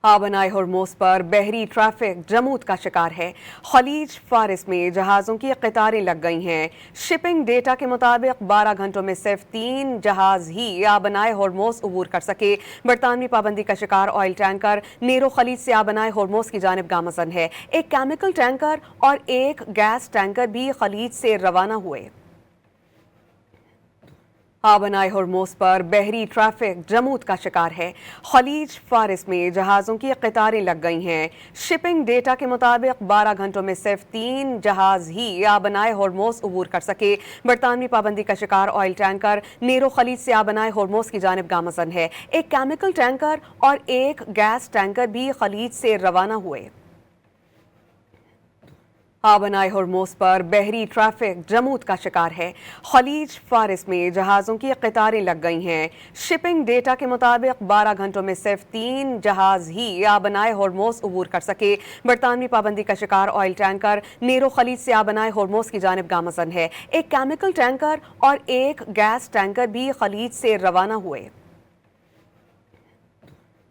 आबनाए हॉर्मोज़ पर बहरी ट्रैफिक जमूद का शिकार है। खलीज फारिस में जहाज़ों की कतारें लग गई हैं। शिपिंग डेटा के मुताबिक 12 घंटों में सिर्फ 3 जहाज़ ही आबनाए हॉर्मोज़ अबूर कर सके। बरतानवी पाबंदी का शिकार ऑयल टैंकर नीरो खलीज से आबनाए हॉर्मोज़ की जानिब गामज़न है। एक केमिकल टैंकर और एक गैस टैंकर भी खलीज से रवाना हुए। आबनाए हॉर्मोज़ पर बहरी ट्रैफिक जमूद का शिकार है। खलीज फारिस में जहाज़ों की कतारें लग गई हैं। शिपिंग डेटा के मुताबिक 12 घंटों में सिर्फ 3 जहाज़ ही आबनाए हॉर्मोज़ अबूर कर सके। बरतानवी पाबंदी का शिकार ऑयल टैंकर नीरो खलीज से आबनाए हॉर्मोज़ की जानिब गामज़न है। एक केमिकल टैंकर और एक गैस टैंकर भी खलीज से रवाना हुए। आबनाए हॉर्मोज़ पर बहरी ट्रैफिक जमूद का शिकार है। खलीज फारिस में जहाज़ों की कतारें लग गई हैं। शिपिंग डेटा के मुताबिक 12 घंटों में सिर्फ 3 जहाज़ ही आबनाए हॉर्मोज़ अबूर कर सके। बरतानवी पाबंदी का शिकार ऑयल टैंकर नीरो खलीज से आबनाए हॉर्मोज़ की जानिब गामज़न है। एक केमिकल टैंकर और एक गैस टैंकर भी खलीज से रवाना हुए।